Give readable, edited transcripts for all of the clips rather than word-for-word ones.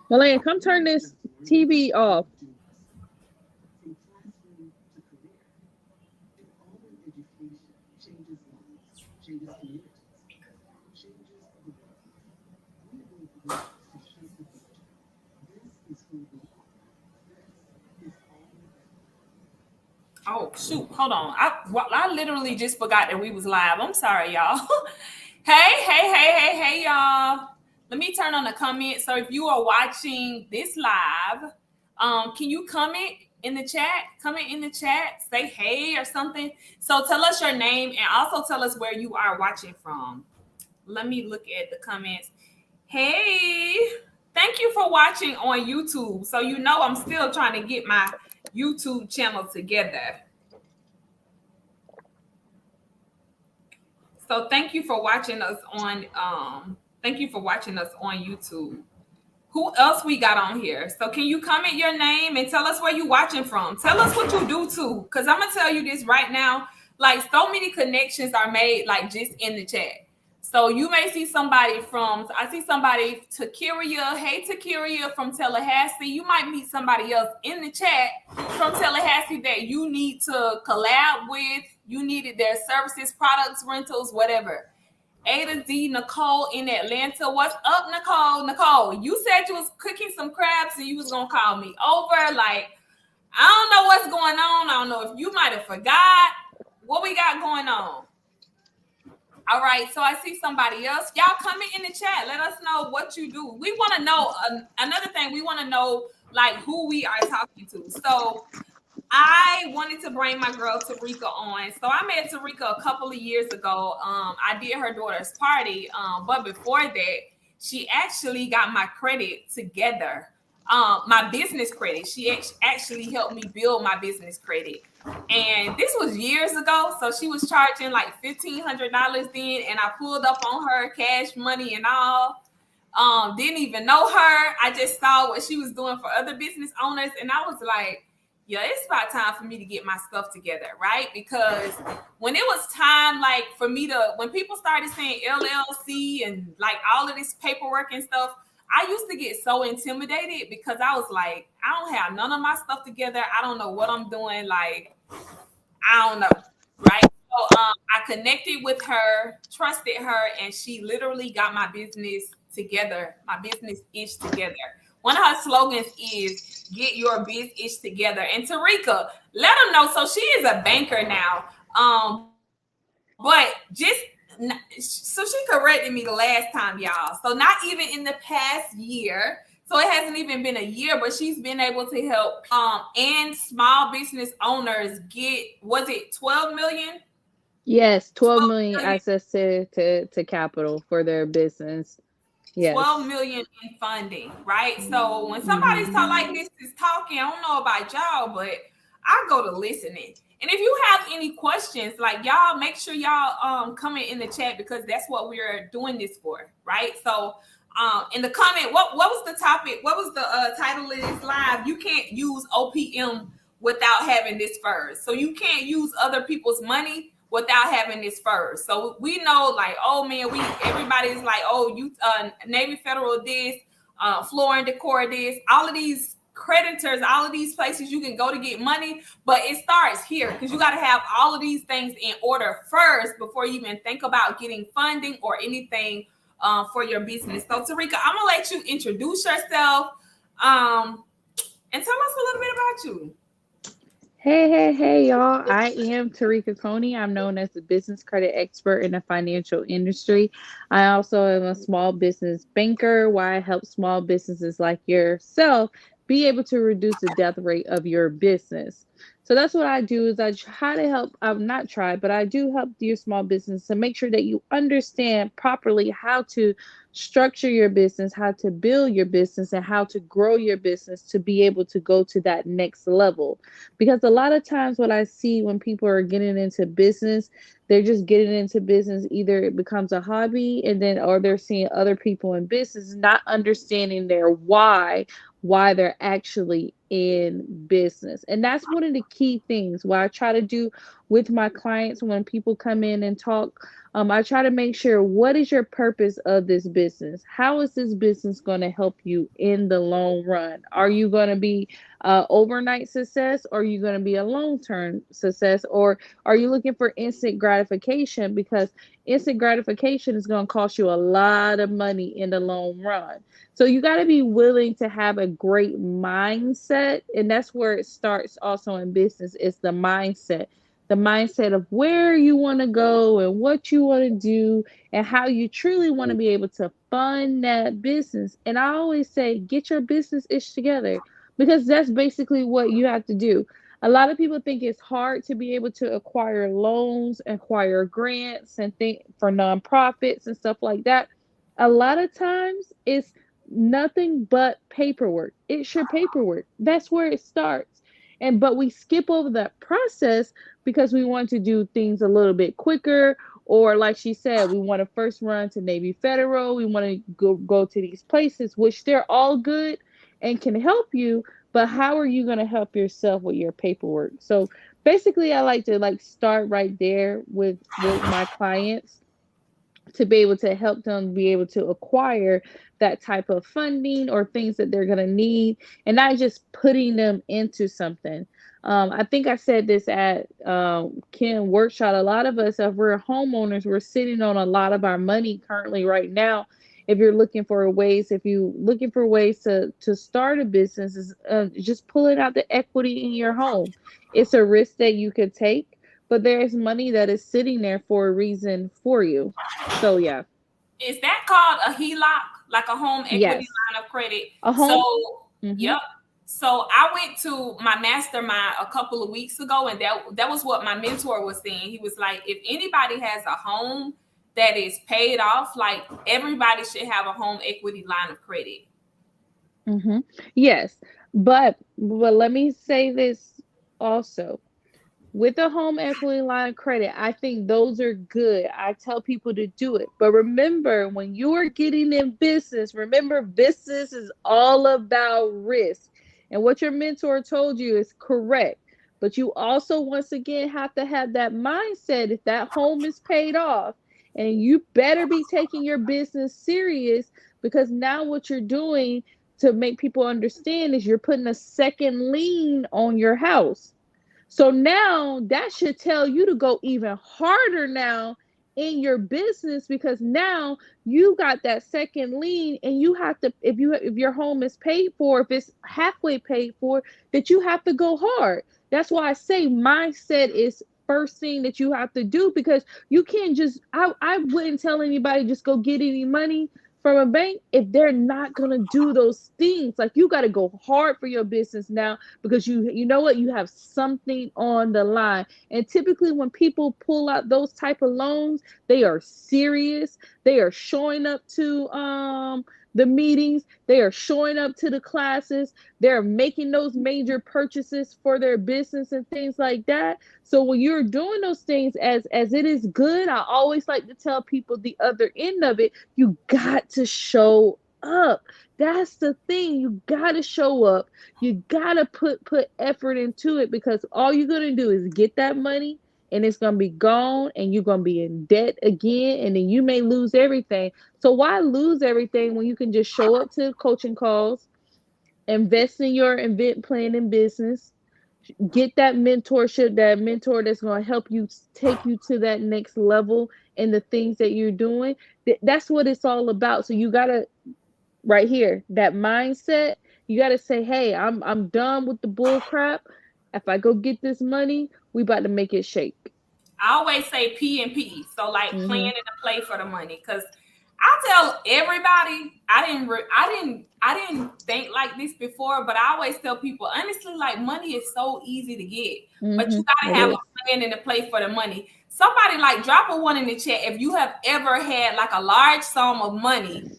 Malaya, come turn this TV off. Oh shoot, hold on. I literally just forgot that we was live. I'm sorry, y'all. Hey, y'all. Let me turn on the comments. So if you are watching this live, can you comment in the chat? Comment in the chat, say hey or something. So tell us your name and also tell us where you are watching from. Let me look at the comments. Hey, thank you for watching on YouTube. So you know I'm still trying to get my YouTube channel together. So thank you for watching us on YouTube. Who else we got on here? So can you comment your name and tell us where you watching from? Tell us what you do too, because I'm gonna tell you this right now. Like so many connections are made like just in the chat. So you may see somebody from, I see somebody, Takiria. Hey, Takiria from Tallahassee. You might meet somebody else in the chat from Tallahassee that you need to collab with. You needed their services, products, rentals, whatever. A to Z, Nicole in Atlanta. What's up, Nicole? Nicole, you said you was cooking some crabs and you was going to call me over. Like, I don't know what's going on. I don't know if you might have forgot what we got going on. All right, so I see somebody else. Y'all comment in the chat. Let us know what you do. We want to know another thing. We want to know like who we are talking to. So I wanted to bring my girl Tarika on. So I met Tarika a couple of years ago. I did her daughter's party. But before that, she actually got my credit together. My business credit. She actually helped me build my business credit. And this was years ago. So she was charging like $1,500 then. And I pulled up on her, cash money and all. Didn't even know her. I just saw what she was doing for other business owners. And I was like, yeah, it's about time for me to get my stuff together, right? Because when it was time, like for me to, when people started saying LLC and like all of this paperwork and stuff, I used to get so intimidated because I was like, I don't have none of my stuff together. I don't know what I'm doing. Like, I don't know, right? So I connected with her, trusted her, and she literally got my business together, my business ish together. One of her slogans is "Get your biz-ish together." And Tarika, let them know. So she is a banker now. But just so she corrected me the last time, y'all. So not even in the past year. So it hasn't even been a year, but she's been able to help and small business owners get, was it 12 million? Yes, 12 million access to capital for their business. Yes. 12 million in funding, right? So when somebody's like this is talking, I don't know about y'all, but I go to listening. And if you have any questions, like y'all, make sure y'all comment in the chat because that's what we're doing this for, right? So in the comment, what was the topic? What was the title of this live? You can't use OPM without having this first. So you can't use other people's money without having this first. So we know like, oh man, everybody's like, oh, you Navy Federal this, Floor and Decor this, all of these creditors, all of these places you can go to get money, but it starts here because you got to have all of these things in order first before you even think about getting funding or anything for your business. So Tarika, I'm gonna let you introduce yourself and tell us a little bit about you. Hey, y'all. I am Tarika Coney. I'm known as the business credit expert in the financial industry. I also am a small business banker where I help small businesses like yourself be able to reduce the death rate of your business. So that's what I do is I try to help, not try, but I do help your small business to make sure that you understand properly how to structure your business, how to build your business, and how to grow your business to be able to go to that next level. Because a lot of times what I see when people are getting into business, they're just getting into business, either it becomes a hobby and then, or they're seeing other people in business, not understanding their why they're actually in business. And that's one of the key things what I try to do with my clients when people come in and talk. I try to make sure what is your purpose of this business? How is this business going to help you in the long run? Are you going to be overnight success, or are you going to be a long-term success, or are you looking for instant gratification? Because instant gratification is going to cost you a lot of money in the long run. So you got to be willing to have a great mindset, and that's where it starts also in business. It's the mindset of where you want to go and what you want to do and how you truly want to be able to fund that business. And I always say, get your business ish together, because that's basically what you have to do. A lot of people think it's hard to be able to acquire loans, acquire grants, and think for nonprofits and stuff like that. A lot of times it's nothing but paperwork. It's your paperwork. That's where it starts. And but we skip over that process because we want to do things a little bit quicker, or like she said, we want to first run to Navy Federal, we want to go to these places, which they're all good and can help you, but how are you going to help yourself with your paperwork? So basically I like to like start right there with my clients to be able to help them be able to acquire that type of funding or things that they're going to need, and not just putting them into something. I think I said this at Ken Workshop. A lot of us, if we're homeowners, we're sitting on a lot of our money currently right now. If you looking for ways to start a business, is just pulling out the equity in your home. It's a risk that you could take, but there is money that is sitting there for a reason for you. So yeah, Is that called a HELOC, like a home equity yes, line of credit? a home. So, Hmm. yep. So I went to my mastermind a couple of weeks ago, and that was what my mentor was saying. He was like, if anybody has a home that is paid off, like everybody should have a home equity line of credit. Hmm. Yes, but let me say this also. With a home equity line of credit, I think those are good. I tell people to do it. But remember, when you are getting in business, remember business is all about risk. And what your mentor told you is correct. But you also, once again, have to have that mindset if that home is paid off. And you better be taking your business serious, because now what you're doing to make people understand is you're putting a second lien on your house. So now that should tell you to go even harder now in your business, because now you got that second lien, and you have to, if your home is paid for, if it's halfway paid for, that you have to go hard. That's why I say mindset is first thing that you have to do, because you can't just I wouldn't tell anybody just go get any money from a bank if they're not going to do those things. Like, you got to go hard for your business now, because you know what, you have something on the line. And typically when people pull out those type of loans, they are serious. They are showing up to the meetings, they are showing up to the classes, they're making those major purchases for their business and things like that. So when you're doing those things, as it is good, I always like to tell people the other end of it, you got to show up. That's the thing. You got to show up. You gotta put effort into it, because all you're gonna do is get that money, and it's gonna be gone, and you're gonna be in debt again, and then you may lose everything. So why lose everything when you can just show up to coaching calls, invest in your event planning business, get that mentorship, that mentor that's gonna help you take you to that next level in the things that you're doing. That's what it's all about. So you gotta, right here, that mindset, you got to say, hey, I'm done with the bull crap. If I go get this money, we about to make it shake. I always say P and P, so like plan Hmm. and to play for the money. Because I tell everybody, I didn't think like this before, but I always tell people honestly, like money is so easy to get, but you Hmm. gotta It have a is. plan and to play for the money. Somebody like drop a one in the chat if you have ever had like a large sum of money.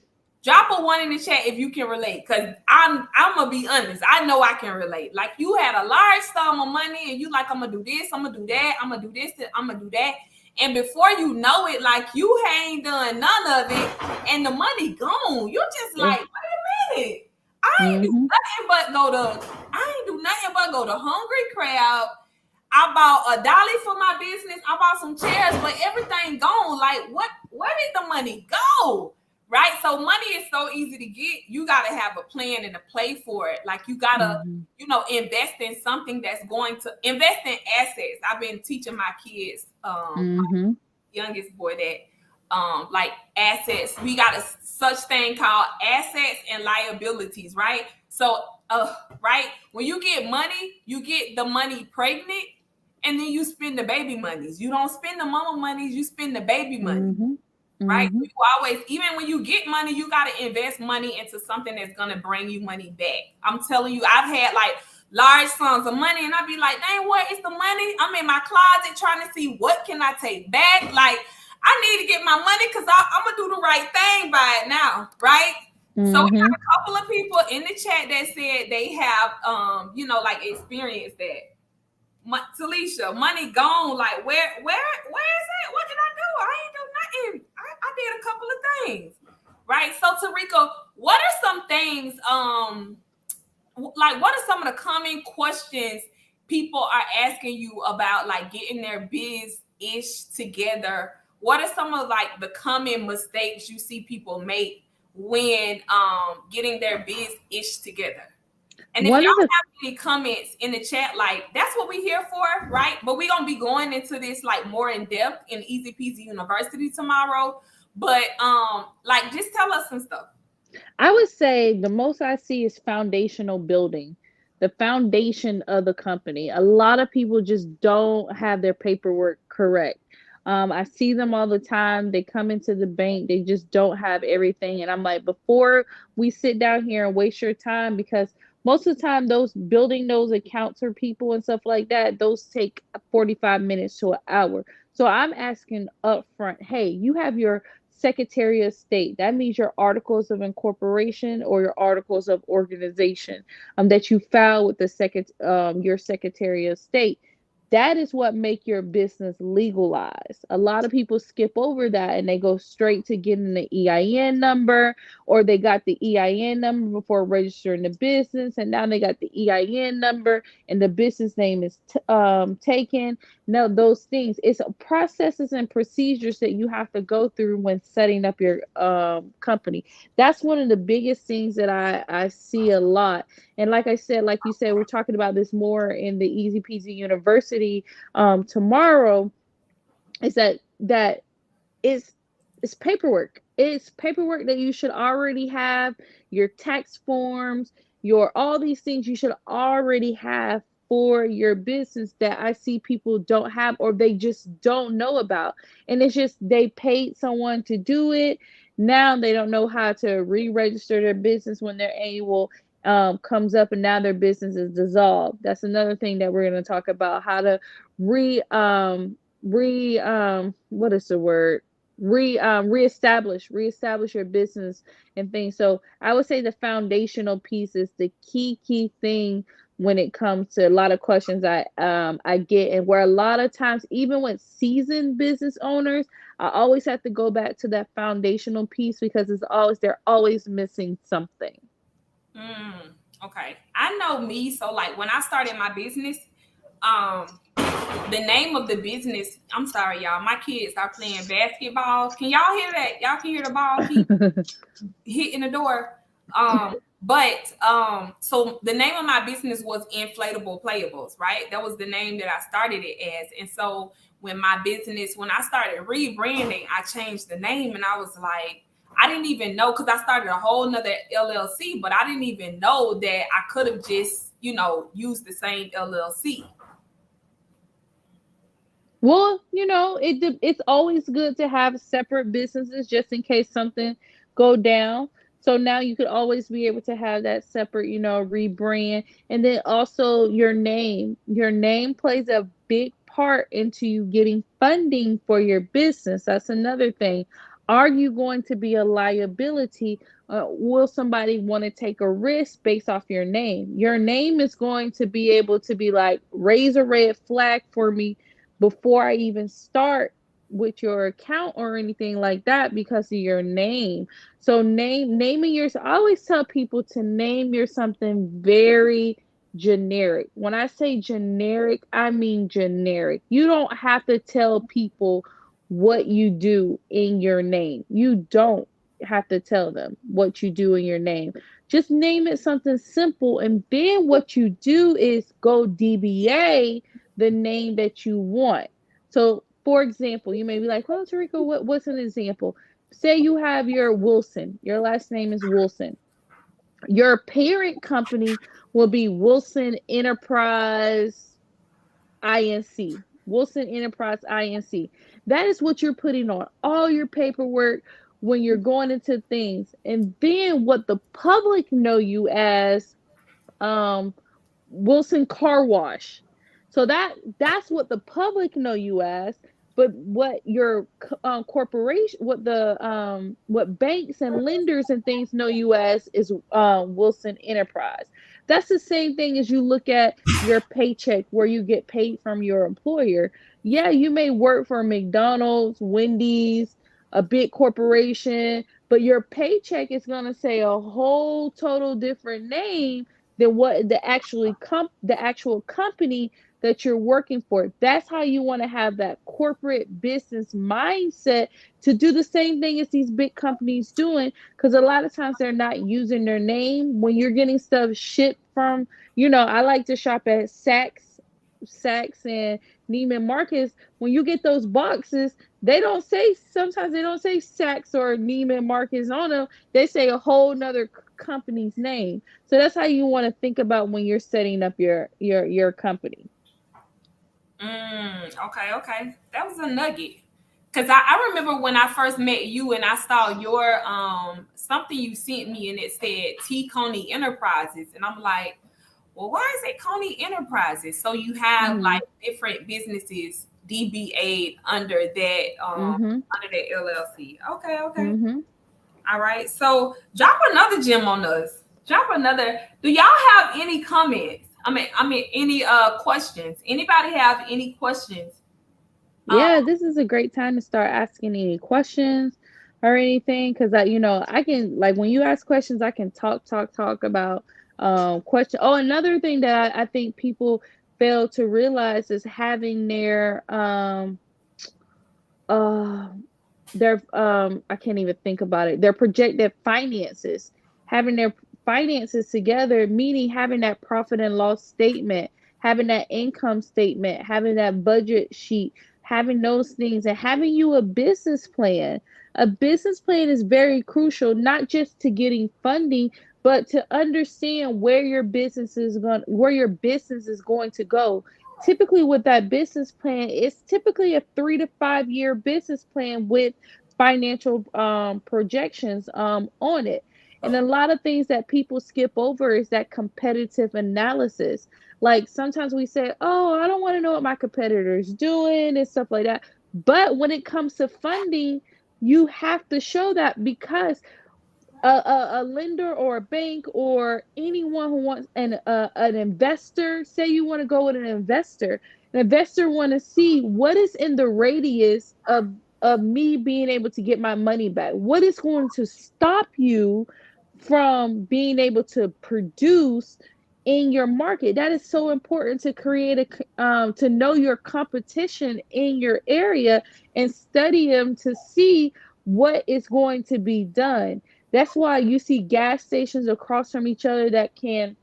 Drop a one in the chat if you can relate, because I'm gonna be honest. I know I can relate. Like you had a large sum of money and you like, I'm gonna do this, I'm gonna do that, I'm gonna do this, I'm gonna do that, and before you know it, like you ain't done none of it, and the money gone. You just Yeah. like, wait a minute, I ain't do Hmm. nothing but go to, I ain't store, go to Hungry Crab. I bought a dolly for my business. I bought some chairs, but everything gone. Like, what? Where did the money go? Right? So money is so easy to get. You got to have a plan and a play for it. Like, you got to, Mm-hmm. invest in something that's going to invest in assets. I've been teaching my kids, Mm-hmm. youngest boy, that like assets, we got a such thing called assets and liabilities, right? So right, when you get money, you get the money pregnant, and then you spend the baby monies. You don't spend the mama monies, you spend the baby money. Mm-hmm. Right? Mm-hmm. You always, even when you get money, you got to invest money into something that's going to bring you money back. I'm telling you, I've had like large sums of money, and I'd be like, dang, what is the money? I'm in my closet trying to see what can I take back. Like, I need to get my money because I'm going to do the right thing by it now. Right? So we Mm-hmm. got a couple of people in the chat that said they have, like experienced that. Talisha, money gone. Like, where is it? What did I do? I ain't do nothing. I did a couple of things, right? So, Tarika, what are some things? Like, what are some of the common questions people are asking you about, like getting their biz ish together? What are some of like the common mistakes you see people make when getting their biz ish together? And if One y'all of the have any comments in the chat, like that's what we here for, right? But we're gonna be going into this like more in depth in Easy Peasy University tomorrow. But like just tell us some stuff. I would say the most I see is foundational building, the foundation of the company. A lot of people just don't have their paperwork correct. I see them all the time. They come into the bank, they just don't have everything. And I'm like, before we sit down here and waste your time, because most of the time, those building those accounts for people and stuff like that, those take 45 minutes to an hour. So I'm asking up front, hey, you have your Secretary of State. That means your articles of incorporation or your articles of organization that you file with the your Secretary of State. That is what make your business legalized. A lot of people skip over that and they go straight to getting the EIN number, or they got the EIN number before registering the business, and now they got the EIN number and the business name is taken. No, those things. It's processes and procedures that you have to go through when setting up your company. That's one of the biggest things that I see a lot. And like I said, like you said, we're talking about this more in the Easy Peasy University tomorrow. Is that it's it's paperwork. It's paperwork that you should already have, your tax forms, your all these things you should already have for your business that I see people don't have or they just don't know about. And it's just they paid someone to do it. Now they don't know how to re-register their business when their annual comes up and now their business is dissolved. That's another thing that we're going to talk about, how to what is the word, reestablish your business and things. So I would say the foundational piece is the key thing when it comes to a lot of questions I get, and where a lot of times even with seasoned business owners, I always have to go back to that foundational piece because they're always missing something. Mm, okay, I know me. So like when I started my business, um, the name of the business. I'm sorry, y'all. My kids are playing basketball. Can y'all hear that? Y'all can hear the ball keep hitting the door. So the name of my business was Inflatable Playables, right? That was the name that I started it as. And so when I started rebranding, I changed the name and I was like, I didn't even know, because I started a whole nother LLC, but I didn't even know that I could have just, used the same LLC. Well, it's always good to have separate businesses just in case something go down. So now you could always be able to have that separate, rebrand. And then also your name. Your name plays a big part into you getting funding for your business. That's another thing. Are you going to be a liability? Will somebody want to take a risk based off your name? Your name is going to be able to be like, raise a red flag for me before I even start with your account or anything like that because of your name. So naming your I always tell people to name your something very generic. When I say generic, I mean generic. You don't have to tell people what you do in your name. You don't have to tell them what you do in your name. Just name it something simple, and then what you do is go DBA the name that you want. So, for example, you may be like, "Well, Tarika, what's an example?" Say you have your Wilson. Your last name is Wilson. Your parent company will be Wilson Enterprise Inc. Wilson Enterprise Inc. That is what you're putting on all your paperwork when you're going into things. And then what the public know you as, um, Wilson Car Wash. So that's what the public know you as. But what your corporation, what banks and lenders and things know you as is Wilson Enterprise. That's the same thing as you look at your paycheck where you get paid from your employer. Yeah, you may work for McDonald's, Wendy's, a big corporation, but your paycheck is going to say a whole total different name than what the actual company that you're working for. That's how you want to have that corporate business mindset to do the same thing as these big companies doing, because a lot of times they're not using their name when you're getting stuff shipped from, I like to shop at Saks and Neiman Marcus. When you get those boxes, sometimes they don't say Saks or Neiman Marcus on them. They say a whole nother company's name. So that's how you want to think about when you're setting up your company. Okay, okay. That was a nugget. Cause I remember when I first met you and I saw your something you sent me and it said T Coney Enterprises. And I'm like, well, why is it Coney Enterprises? So you have Mhm. like different businesses DBA Mhm. under that LLC. Okay, okay. Mhm. All right. So drop another gem on us. Drop another. Do y'all have any comments? I mean any questions? Anybody have any questions? Um, Yeah, this is a great time to start asking any questions or anything, because I can, like, when you ask questions, I can talk about question. Oh, another thing that I think people fail to realize is having uh I can't even think about it. Their projected finances, having their finances together, meaning having that profit and loss statement, having that income statement, having that budget sheet, having those things, and having you a business plan. A business plan is very crucial, not just to getting funding, but to understand where your business is going to go. Typically, with that business plan, it's typically a 3 to 5 year business plan with financial projections on it. And a lot of things that people skip over is that competitive analysis. Like sometimes we say, "Oh, I don't want to know what my competitor's doing" and stuff like that. But when it comes to funding, you have to show that, because a lender or a bank or anyone who wants an investor, say you want to go with an investor want to see what is in the radius of me being able to get my money back. What is going to stop you from being able to produce in your market? That is so important to create to know your competition in your area and study them to see what is going to be done. That's why you see gas stations across from each other that can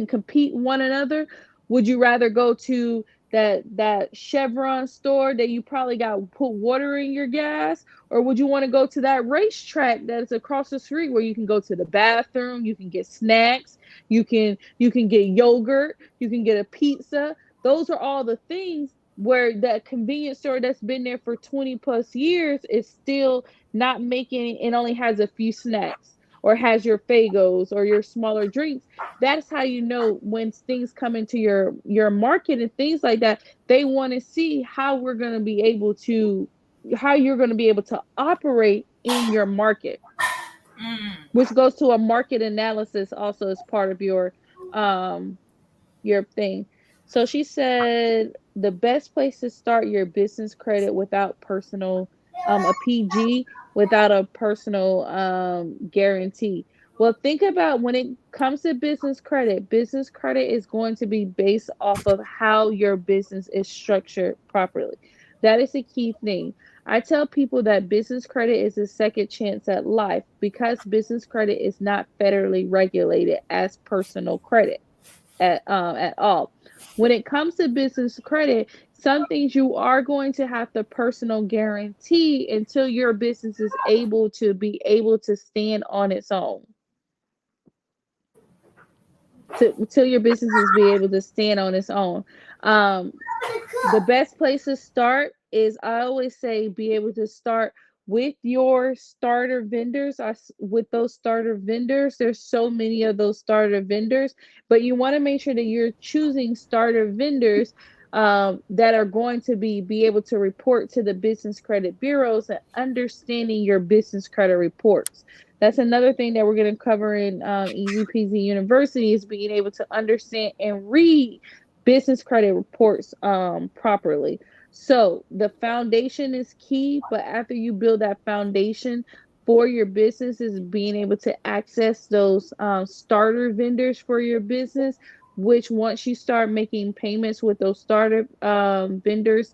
compete one another. Would you rather go to that Chevron store that you probably got put water in your gas, or would you want to go to that racetrack that's across the street where you can go to the bathroom, you can get snacks, you can get yogurt, you can get a pizza. Those are all the things where that convenience store that's been there for 20 plus years is still not making it only has a few snacks or has your Fagos or your smaller drinks. That's how you know when things come into your market and things like that. They want to see how you're going to be able to operate in your market, mm, which goes to a market analysis also as part of um your thing. So she said the best place to start your business credit without a PG, without a personal guarantee. Well, think about when it comes to business credit is going to be based off of how your business is structured properly. That is a key thing. I tell people that business credit is a second chance at life because business credit is not federally regulated as personal credit at all. When it comes to business credit, some things you are going to have to personal guarantee until your business is able to stand on its own. Till your business is be able to stand on its own. Um, the best place to start is, I always say, be able to start with your starter vendors. With those starter vendors, there's so many of those starter vendors, but you want to make sure that you're choosing starter vendors that are going to be able to report to the business credit bureaus and understanding your business credit reports. That's another thing that we're going to cover in Easy Peasy University, is being able to understand and read business credit reports properly. So the foundation is key, but after you build that foundation for your business, is being able to access those starter vendors for your business, which once you start making payments with those starter vendors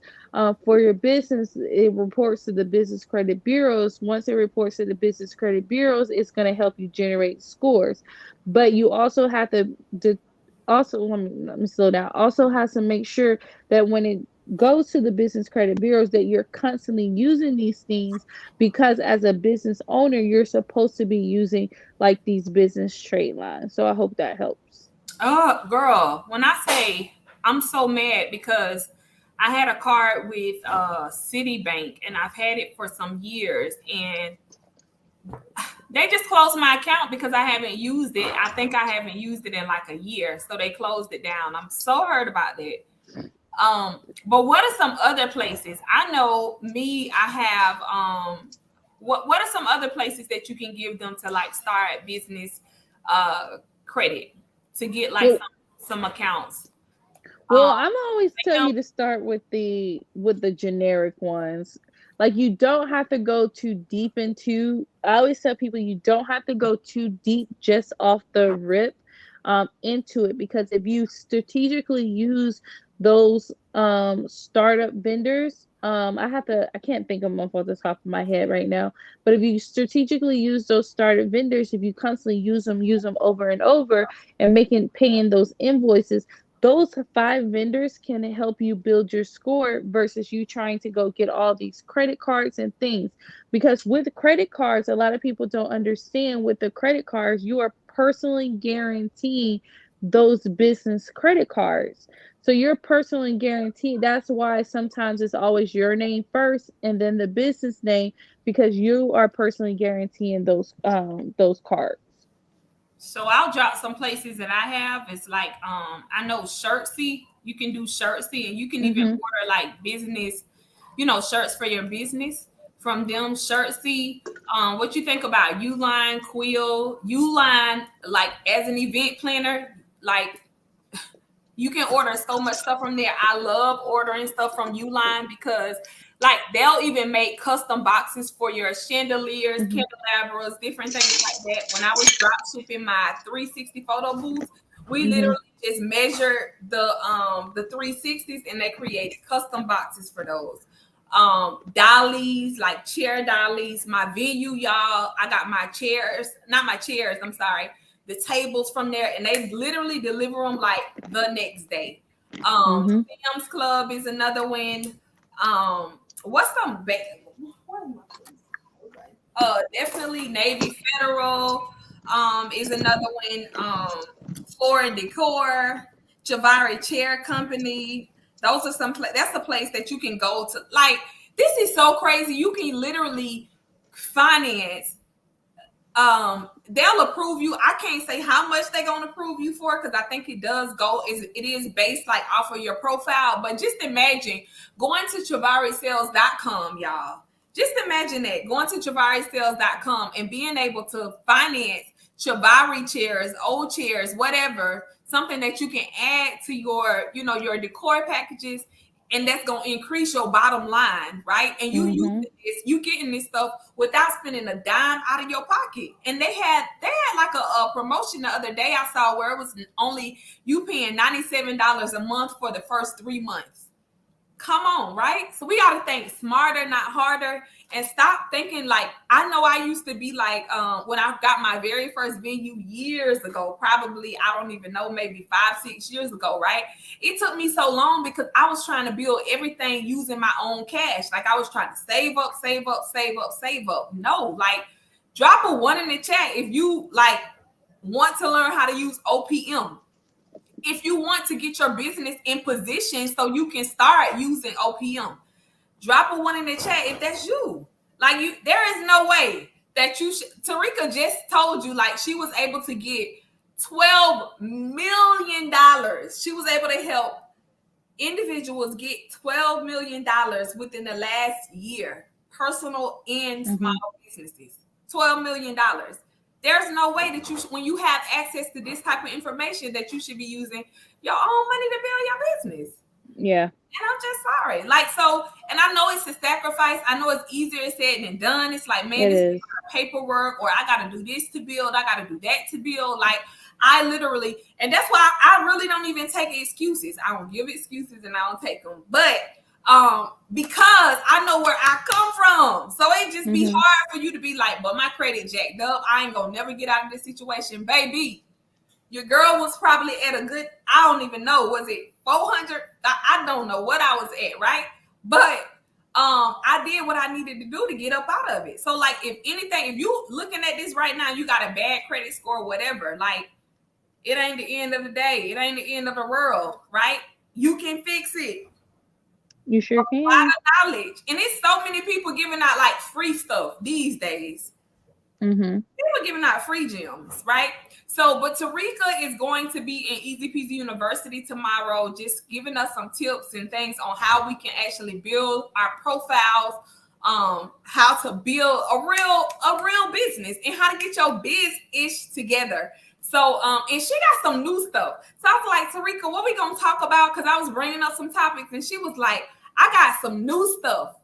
for your business, it reports to the business credit bureaus. Once it reports to the business credit bureaus, it's going to help you generate scores. But you also have to also, let me slow down. Also has to make sure that when it goes to the business credit bureaus, that you're constantly using these things, because as a business owner, you're supposed to be using like these business trade lines. So I hope that helps. Oh, girl, when I say I'm so mad because I had a card with Citibank and I've had it for some years and they just closed my account because I haven't used it. I think I haven't used it in like a year. So they closed it down. I'm so hurt about that. But what are some other places? I know me, I have what are some other places that you can give them to like start business credit to get like Well, some accounts? Well, Um I'm always tell them, you to start with the generic ones. Like, you don't have to go too deep into. I always tell people you don't have to go too deep just off the rip into it, because if you strategically use those startup vendors, I can't think of them off the top of my head right now. But if you strategically use those startup vendors, if you constantly use them over and over, and making paying those invoices, those five vendors can help you build your score versus you trying to go get all these credit cards and things. Because with credit cards, a lot of people don't understand, with the credit cards, you are personally guaranteeing those business credit cards. So you're personally guaranteed. That's why sometimes it's always your name first and then the business name, because you are personally guaranteeing those cards. so I'll drop some places that I have. It's like I know Shirtsy. You can do Shirtsy and you can even Mhm. order like business, you know, shirts for your business from them. Shirtsy. What you think about Uline, Quill, Uline, like as an event planner, like you can order so much stuff from there. I love ordering stuff from Uline because like they'll even make custom boxes for your chandeliers, Mhm. candelabras, different things like that. When I was drop shipping my 360 photo booths, we literally Mhm. just measured the 360s and they created custom boxes for those. Dollies, like chair dollies, my venue, y'all. I got my chairs, not my chairs, I'm sorry, the tables from there, and they literally deliver them like the next day. Mhm. Sam's Club is another one. What's some what am definitely Navy Federal is another one. Floor and Decor, Chavari Chair Company. Those are that's a place that you can go to. Like, this is so crazy. You can literally finance, they'll approve you. I can't say how much they're gonna approve you for because I think it does go is it is based like off of your profile. But just imagine going to travarisales.com, y'all. Just imagine that going to travarisales.com and being able to finance Chavari chairs, old chairs, whatever, something that you can add to your, you know, your decor packages. and that's gonna increase your bottom line, right? And you using Mhm. this, you getting this stuff without spending a dime out of your pocket. And they had like a promotion the other day I saw where it was only you paying $97 a month for the first 3 months. Come on, right? So we got to think smarter, not harder, and stop thinking like I know I used to be like when I got my very first venue years ago, probably I don't even know, maybe 5, 6 years ago, right? It took me so long because I was trying to build everything using my own cash. Like I was trying to save up, save up, save up, save up. No, like drop a one in the chat if you like want to learn how to use OPM, if you want to get your business in position so you can start using OPM. Drop a one in the chat if that's you. Like you, there is no way that you should. Tarika just told you like she was able to get $12 million. She was able to help individuals get $12 million within the last year, personal and Mhm. small businesses. $12 million. There's no way that you, when you have access to this type of information, that you should be using your own money to build your business. Yeah, And I'm just sorry. Like, so, and I know it's a sacrifice. I know it's easier said than done. It's like, man, it this is is. paperwork, or I got to do this to build. I got to do that to build. Like, I literally, and that's why I really don't even take excuses. I don't give excuses and I don't take them. But because I know where I come from. So it just be Mhm. hard for you to be like, but my credit jacked up. I ain't gonna never get out of this situation. Baby, your girl was probably at a good, I don't even know, was it 400? I don't know what I was at, right? But I did what I needed to do to get up out of it. So like if anything, if you looking at this right now, you got a bad credit score, whatever, like it ain't the end of the day. It ain't the end of the world, right? You can fix it. You sure A lot can. of knowledge. And it's so many people giving out like free stuff these days. Mhm. People giving out free gems, right? So, but Tarika is going to be in Easy Peasy University tomorrow, just giving us some tips and things on how we can actually build our profiles, how to build a real business, and how to get your biz ish together. So, and she got some new stuff. So I was like, Tarika, what we gonna talk about? Because I was bringing up some topics, and she was like, I got some new stuff.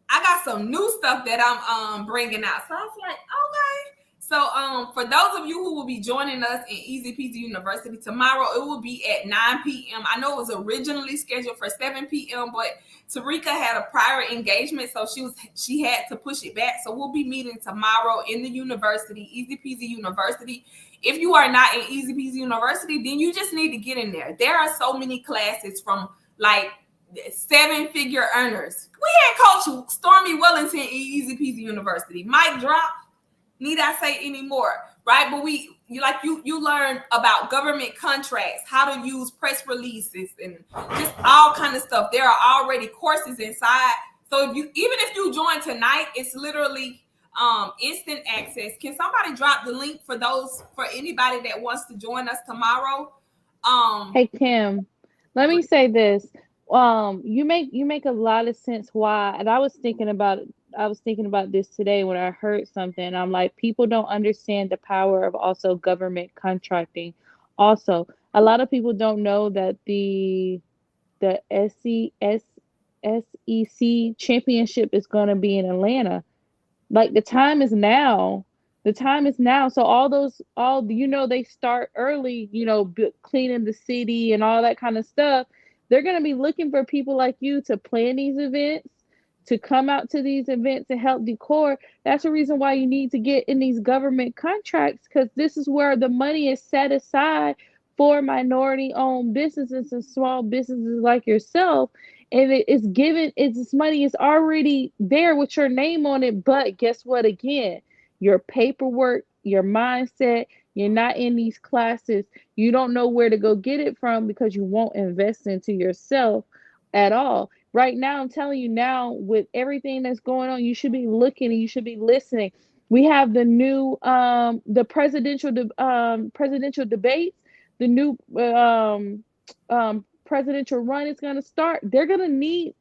I got some new stuff that I'm bringing out. So I was like, okay. So for those of you who will be joining us in Easy Peasy University tomorrow, it will be at 9 p.m. I know it was originally scheduled for 7 p.m., but Tarika had a prior engagement, so she had to push it back. So we'll be meeting tomorrow in the university, Easy Peasy University. If you are not in Easy Peasy University, then you just need to get in there. There are so many classes from like seven-figure earners. We had Coach Stormy Wellington in Easy Peasy University. Mic drop. Need I say any more? Right? But you learn about government contracts, how to use press releases, and just all kind of stuff. There are already courses inside. So if you join tonight, it's literally instant access. Can somebody drop the link for anybody that wants to join us tomorrow? Um, Hey Kim, let me say this. You make a lot of sense why, and I was thinking about this today when I heard something. I'm like, people don't understand the power of also government contracting. Also, a lot of people don't know that the SEC championship is going to be in Atlanta. Like the time is now. The time is now. So all they start early, cleaning the city and all that kind of stuff. They're going to be looking for people like you to plan these events, to come out to these events and help decor. That's the reason why you need to get in these government contracts, because this is where the money is set aside for minority owned businesses and small businesses like yourself, and it's given, it's this money is already there with your name on it. But guess what? Again, your paperwork, your mindset, you're not in these classes, you don't know where to go get it from because you won't invest into yourself at all. Right now, I'm telling you now, with everything that's going on, you should be looking and you should be listening. We have the new the presidential debates, the new presidential run is going to start. They're going to need,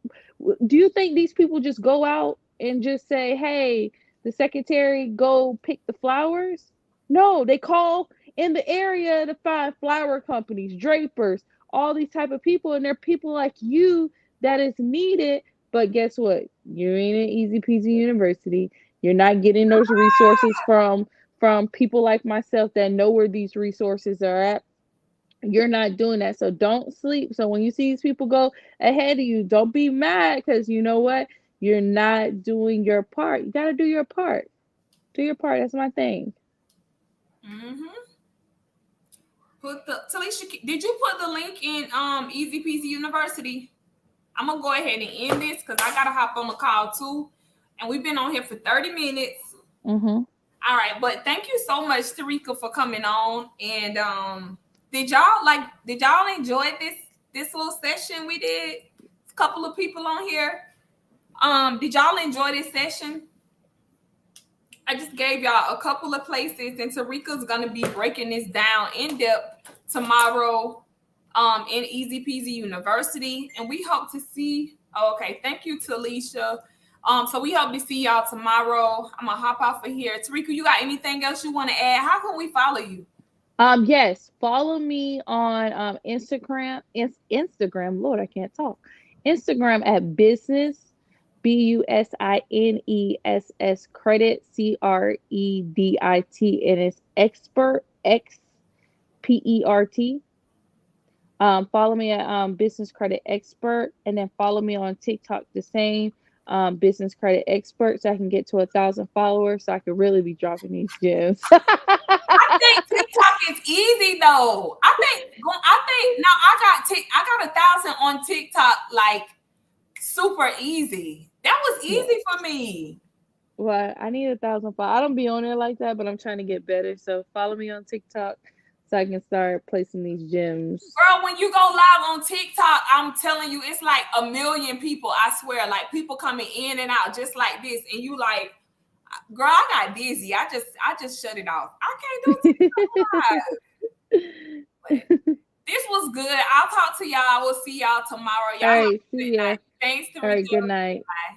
do you think these people just go out and just say, hey, the secretary, go pick the flowers? No, they call in the area to find flower companies, drapers, all these type of people, and they're people like you that is needed. But guess what? You ain't in Easy Peasy University. You're not getting those resources from people like myself that know where these resources are at. You're not doing that. So don't sleep. So when you see these people go ahead of you, don't be mad because you know what? You're not doing your part. You got to do your part. Do your part. That's my thing. Mm-hmm. Put the Talisha, did you put the link in Easy Peasy University? I'm gonna go ahead and end this because I gotta hop on the call too. And we've been on here for 30 minutes. Mm-hmm. All right, but thank you so much, Tarika, for coming on. And did y'all enjoy this little session we did? A couple of people on here. Did y'all enjoy this session? I just gave y'all a couple of places, and Tarika's gonna be breaking this down in depth tomorrow in Easy Peasy University. And we hope to see. Oh, okay, thank you, Talisha. So we hope to see y'all tomorrow. I'm gonna hop off of here. Tarika, you got anything else you want to add? How can we follow you? Yes, follow me on Instagram. Instagram, Lord, I can't talk. Instagram at business BUSINESS credit CREDIT, and it's expert XPERT. Follow me at Business Credit Expert, and then follow me on TikTok the same, Business Credit Expert, so I can get to 1,000 followers, so I can really be dropping these gems. I think TikTok is easy though. I think now I got 1,000 on TikTok like super easy. That was Yeah. easy for me. Well, I need 1,000 followers. I don't be on there like that, but I'm trying to get better. So follow me on TikTok so I can start placing these gems. Girl, when you go live on TikTok, I'm telling you, it's like a million people. I swear, like people coming in and out just like this, and you like, girl, I got dizzy. I just shut it off. I can't do TikTok live. But this was good. I'll talk to y'all. We'll see y'all tomorrow. Y'all All have right, a good see ya. night. Thanks, All right, good Tarika. night. Bye.